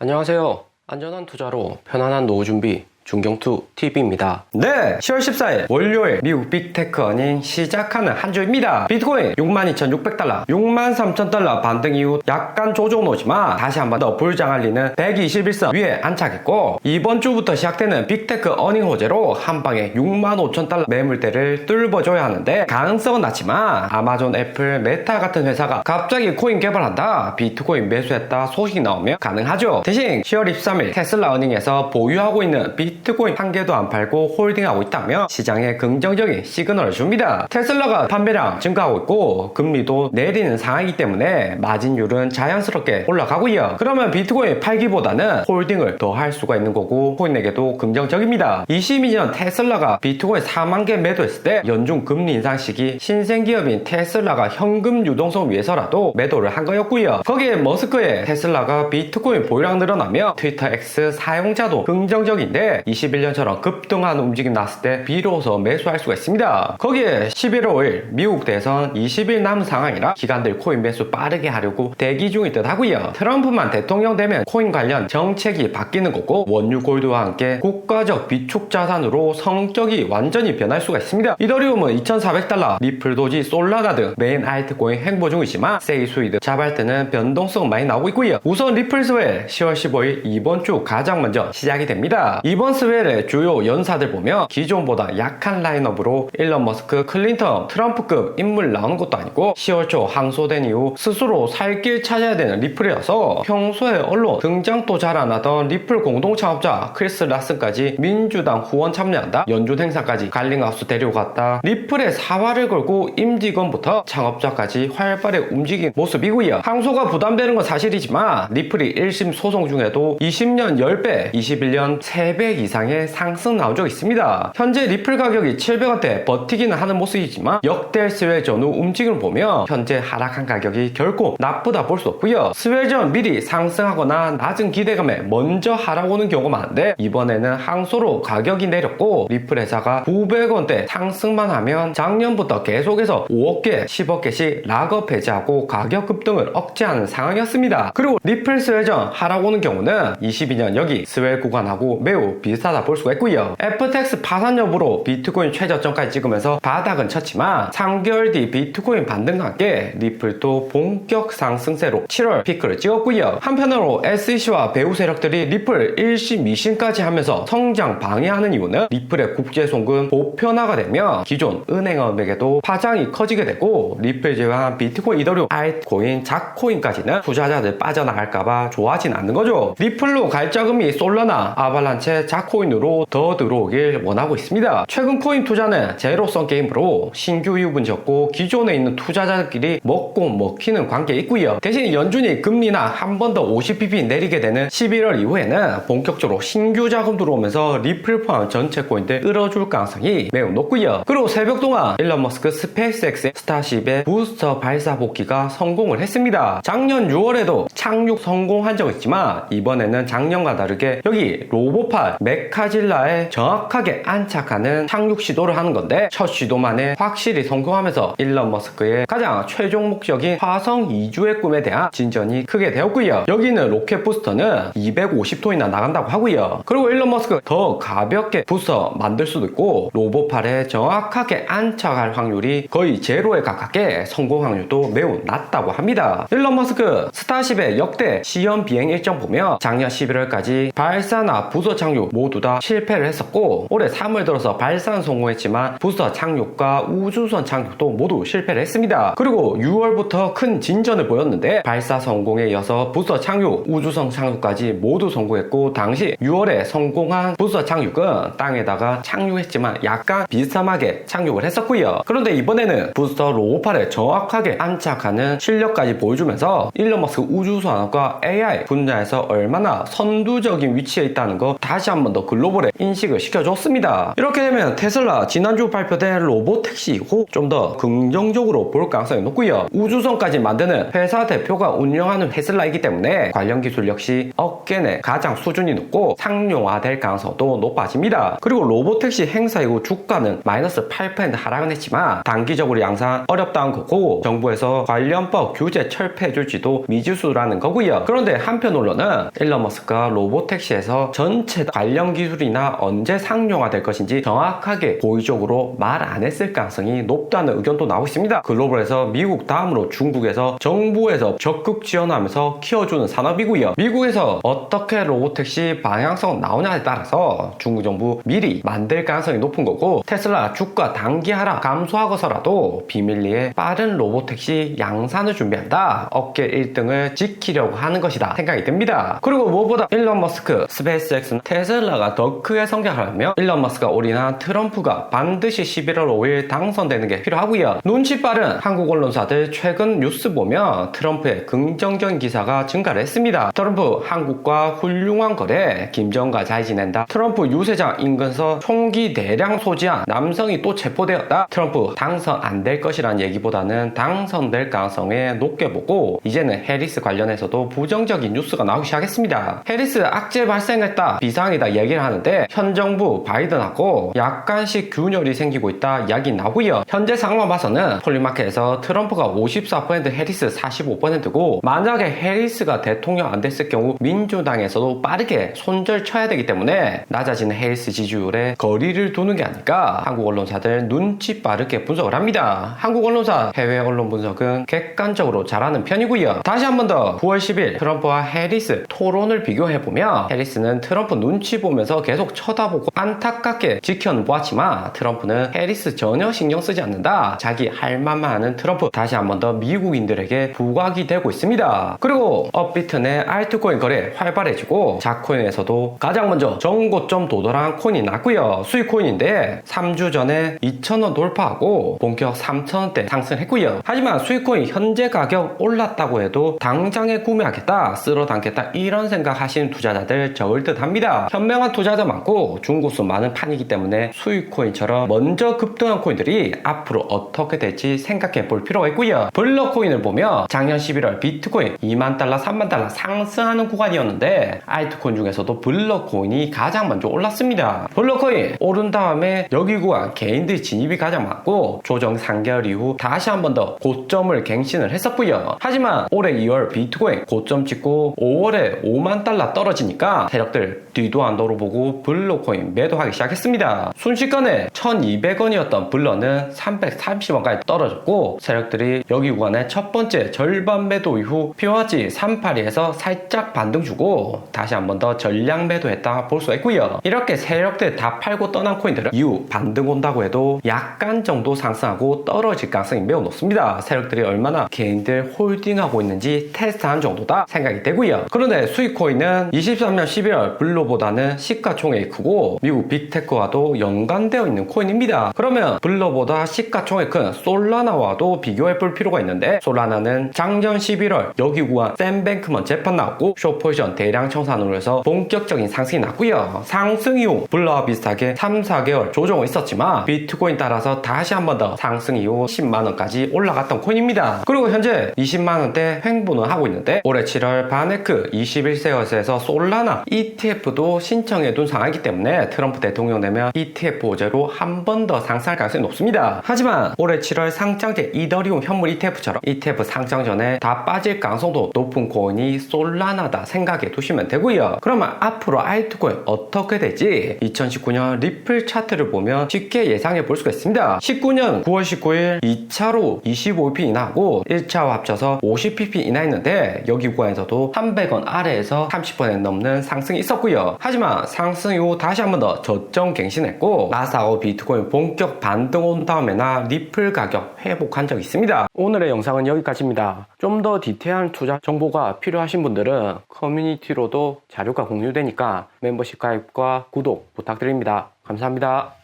안녕하세요. 안전한 투자로 편안한 노후 준비 중경투 TV입니다. 네, 10월 14일 월요일 미국 빅테크 어닝 시작하는 한 주입니다. 비트코인 62,600달러, 63,000달러 반등 이후 약간 조정 오지만 다시 한번 더 불장 알리는 121선 위에 안착했고, 이번 주부터 시작되는 빅테크 어닝 호재로 한방에 65,000달러 매물대를 뚫어줘야 하는데 가능성은 낮지만 아마존, 애플, 메타 같은 회사가 갑자기 코인 개발한다, 비트코인 매수했다 소식이 나오면 가능하죠. 대신 10월 23일 테슬라 어닝에서 보유하고 있는 비트코인 한 개도 안 팔고 홀딩하고 있다며 시장에 긍정적인 시그널을 줍니다. 테슬라가 판매량 증가하고 있고 금리도 내리는 상황이기 때문에 마진율은 자연스럽게 올라가고요. 그러면 비트코인 팔기보다는 홀딩을 더 할 수가 있는 거고 코인에게도 긍정적입니다. 22년 테슬라가 비트코인 4만 개 매도했을 때 연중 금리 인상 시기 신생기업인 테슬라가 현금 유동성을 위해서라도 매도를 한 거였고요. 거기에 머스크의 테슬라가 비트코인 보유량 늘어나며 트위터 X 사용자도 긍정적인데 21년처럼 급등하는 움직임 났을 때 비로소 매수할 수가 있습니다. 거기에 11월 5일 미국 대선 20일 남은 상황이라 기관들 코인 매수 빠르게 하려고 대기 중일 듯 하고요. 트럼프만 대통령 되면 코인 관련 정책이 바뀌는 거고 원유 골드와 함께 국가적 비축 자산으로 성격이 완전히 변할 수가 있습니다. 이더리움은 2,400달러, 리플, 도지, 솔라나 등 메인 알트코인 행보 중이지만 세이 수이드 자발 때는 변동성 많이 나오고 있고요. 우선 리플 스웰 10월 15일 이번 주 가장 먼저 시작이 됩니다. 이번 스웰의 주요 연사들 보면 기존보다 약한 라인업으로 일론 머스크, 클린턴, 트럼프급 인물 나오는 것도 아니고 10월 초 항소된 이후 스스로 살 길 찾아야 되는 리플이어서 평소에 언론 등장도 잘 안 하던 리플 공동창업자 크리스 라슨까지 민주당 후원 참여한다, 연준 행사까지 갈링하우스 데리고 갔다, 리플의 사활을 걸고 임직원부터 창업자까지 활발히 움직인 모습이고요. 항소가 부담되는 건 사실이지만 리플이 1심 소송 중에도 20년 10배, 21년 3배 이상의 상승 나온 적이 있습니다. 현재 리플 가격이 700원대 버티기는 하는 모습이지만 역대 스웰 전후 움직임을 보면 현재 하락한 가격이 결코 나쁘다 볼 수 없고요. 스웰 전 미리 상승하거나 낮은 기대감에 먼저 하락 오는 경우가 많은데 이번에는 항소로 가격이 내렸고 리플 회사가 900원대 상승만 하면 작년부터 계속해서 5억 개, 10억 개씩 락업 해제하고 가격 급등을 억제하는 상황이었습니다. 그리고 리플 스웰 전 하락 오는 경우는 22년 여기 스웰 구간하고 매우 비슷하다 볼 수가 있고요. FTX 파산 여부로 비트코인 최저점까지 찍으면서 바닥은 쳤지만 3개월 뒤 비트코인 반등과 함께 리플도 본격 상승세로 7월 피크를 찍었고요. 한편으로 SEC와 배후 세력들이 리플 1심, 2심까지 하면서 성장 방해하는 이유는 리플의 국제 송금 보편화가 되면 기존 은행업에게도 파장이 커지게 되고 리플 제외한 비트코인, 이더리움, 알트코인, 작코인까지는 투자자들 빠져나갈까봐 좋아하진 않는 거죠. 리플로 갈자금이 솔라나, 아발란체, 작코인으로 더 들어오길 원하고 있습니다. 최근 코인 투자는 제로섬 게임으로 신규 유입은 적고 기존에 있는 투자자들끼리 먹고 먹히는 관계에 있고요. 대신 연준이 금리나 한 번 더 50bp 내리게 되는 11월 이후에는 본격적으로 신규 자금 들어오면서 리플 포함 전체 코인들 끌어줄 가능성이 매우 높고요. 그리고 새벽 동안 일론 머스크 스페이스X의 스타쉽의 부스터 발사 복귀가 성공을 했습니다. 작년 6월에도 착륙 성공한 적이 있지만 이번에는 작년과 다르게 여기 로봇팔 메카질라에 정확하게 안착하는 착륙 시도를 하는 건데 첫 시도만에 확실히 성공하면서 일론 머스크의 가장 최종 목적인 화성 이주의 꿈에 대한 진전이 크게 되었고요. 여기는 로켓 부스터는 250톤이나 나간다고 하고요. 그리고 일론 머스크 더 가볍게 부스터 만들 수도 있고 로봇팔에 정확하게 안착할 확률이 거의 제로에 가깝게 성공 확률도 매우 낮다고 합니다. 일론 머스크 스타쉽의 역대 시험 비행 일정 보면 작년 11월까지 발사나 부서 착륙 모두 다 실패를 했었고 올해 3월 들어서 발사는 성공했지만 부서 착륙과 우주선 착륙도 모두 실패를 했습니다. 그리고 6월부터 큰 진전을 보였는데 발사 성공에 이어서 부서 착륙, 우주선 착륙까지 모두 성공했고 당시 6월에 성공한 부서 착륙은 땅에다가 착륙했지만 약간 비스듬하게 착륙을 했었고요. 그런데 이번에는 부스터 로봇팔에 정확하게 안착하는 실력까지 보여주면서 일론 머스크 우주선과 AI 분야에서 얼마나 선두적인 위치에 있다는 거 다시 한번 번 더 글로벌에 인식을 시켜줬습니다. 이렇게 되면 테슬라 지난주 발표된 로보택시 후 좀 더 긍정적으로 볼 가능성이 높고요. 우주선까지 만드는 회사 대표가 운영하는 테슬라이기 때문에 관련 기술 역시 업계 내 가장 수준이 높고 상용화될 가능성도 높아집니다. 그리고 로보택시 행사 이후 주가는 마이너스 8% 하락은 했지만 단기적으로 양산 어렵다는 거고 정부에서 관련법 규제 철폐해줄지도 미지수라는 거고요. 그런데 한편으로는 일론 머스크가 로보택시에서 전체 관련 기술이나 언제 상용화될 것인지 정확하게 고의적으로 말 안 했을 가능성이 높다는 의견도 나오고 있습니다. 글로벌에서 미국 다음으로 중국에서 정부에서 적극 지원하면서 키워주는 산업이고요. 미국에서 어떻게 로보택시 방향성 나오냐에 따라서 중국 정부 미리 만들 가능성이 높은 거고 테슬라 주가 단기 하락 감소하고서라도 비밀리에 빠른 로보택시 양산을 준비한다. 업계 1등을 지키려고 하는 것이다 생각이 듭니다. 그리고 무엇보다 일론 머스크, 스페이스X는 테슬라가 더 크게 성장하려면 일론 머스크가 올인한 트럼프가 반드시 11월 5일 당선되는 게 필요하고요. 눈치 빠른 한국 언론사들 최근 뉴스 보면 트럼프의 긍정적인 기사가 증가를 했습니다. 트럼프 한국과 훌륭한 거래, 김정은과 잘 지낸다. 트럼프 유세장 인근서 총기 대량 소지한 남성이 또 체포되었다. 트럼프 당선 안 될 것이라는 얘기보다는 당선될 가능성에 높게 보고 이제는 해리스 관련해서도 부정적인 뉴스가 나오기 시작했습니다. 해리스 악재 발생했다, 비상이다 얘기를 하는데 현 정부 바이든하고 약간씩 균열이 생기고 있다 이야기 나오고요. 현재 상황 봐서는 폴리마켓에서 트럼프가 54%, 해리스 45%고 만약에 해리스가 대통령 안 됐을 경우 민주당에서도 빠르게 손절 쳐야 되기 때문에 낮아지는 해리스 지지율에 거리를 두는 게 아닐까 한국 언론사들 눈치 빠르게 분석을 합니다. 한국 언론사 해외 언론 분석은 객관적으로 잘하는 편이고요. 다시 한 번 더 9월 10일 트럼프와 해리스 토론을 비교해보면 해리스는 트럼프 눈치 보면서 계속 쳐다보고 안타깝게 지켜보았지만 트럼프는 해리스 전혀 신경 쓰지 않는다. 자기 할 말만 하는 트럼프. 다시 한 번 더 미국인들에게 부각이 되고 있습니다. 그리고 업비트 내 알트코인 거래 활발해지고 자코인에서도 가장 먼저 정고점 도달한 코인이 났고요. 수익 코인인데 3주 전에 2,000원 돌파하고 본격 3,000원대 상승했고요. 하지만 수익 코인 현재 가격 올랐다고 해도 당장에 구매하겠다, 쓸어 담겠다 이런 생각 하시는 투자자들 적을 듯 합니다. 현명한 투자자 많고 중고수 많은 판이기 때문에 수익 코인처럼 먼저 급등한 코인들이 앞으로 어떻게 될지 생각해 볼 필요가 있고요. 블러코인을 보면 작년 11월 비트코인 2만 달러, 3만 달러 상승하는 구간이었는데 알트코인 중에서도 블러코인이 가장 먼저 올랐습니다. 블러코인 오른 다음에 여기 구간 개인들 진입이 가장 많고 조정 3개월 이후 다시 한 번 더 고점을 갱신을 했었고요. 하지만 올해 2월 비트코인 고점 찍고 5월에 5만 달러 떨어지니까 세력들 뒤도 안 돌아보고 블러코인 매도하기 시작했습니다. 순식간에 1200원이었던 블러는 330원까지 떨어졌고 세력들이 여기 구간에 첫 번째 절반 매도 이후 피보나치 382에서 살짝 반등 주고 다시 한 번 더 전량 매도했다 볼 수가 있고요. 이렇게 세력들 다 팔고 떠난 코인들은 이후 반등 온다고 해도 약간 정도 상승하고 떨어질 가능성이 매우 높습니다. 세력들이 얼마나 개인들 홀딩하고 있는지 테스트하는 정도다 생각이 되고요. 그런데 수익 코인은 23년 11월 블러보다는 시가총액이 크고 미국 빅테크와도 연관되어 있는 코인입니다. 그러면 블러보다 시가총액 큰 솔라나와도 비교해 볼 필요가 있는데 솔라나는 작년 11월 여기 구간 샘뱅크먼 재판 나왔고 숏포지션 대량 청산으로 해서 본격적인 상승이 났고요. 상승 이후 블러와 비슷하게 3, 4개월 조정은 있었지만 비트코인 따라서 다시 한 번 더 상승 이후 10만원까지 올라갔던 코인입니다. 그리고 현재 20만원대 횡보는 하고 있는데 올해 7월 바네크 21세어스에서 솔라나 ETF도 신청해둔 상황이기 때문에 트럼프 대통령 되면 ETF 보제로 한 번 더 상승할 가능성이 높습니다. 하지만 올해 7월 상장된 이더리움 현물 ETF처럼 ETF 상장 전에 다 빠질 가능성도 높은 코인이 솔라나다 생각해 두시면 되고요. 그러면 앞으로 알트코인 어떻게 될지 2019년 리플 차트를 보면 쉽게 예상해 볼 수가 있습니다. 19년 9월 19일 2차로 25pp 인하하고 1차와 합쳐서 50pp 인하했는데 여기 구간에서도 300원 아래에서 30% 넘는 상승이 있었고요. 하지만 상승 이후 다시 한 번 더 저점 갱신했고 나스닥하고 비트코인 본격 반등 온 다음에나 리플 가격 회복한 적이 있습니다. 오늘의 영상은 여기까지입니다. 좀 더 디테일한 투자 정보가 필요하신 분들은 커뮤니티로도 자료가 공유되니까 멤버십 가입과 구독 부탁드립니다. 감사합니다.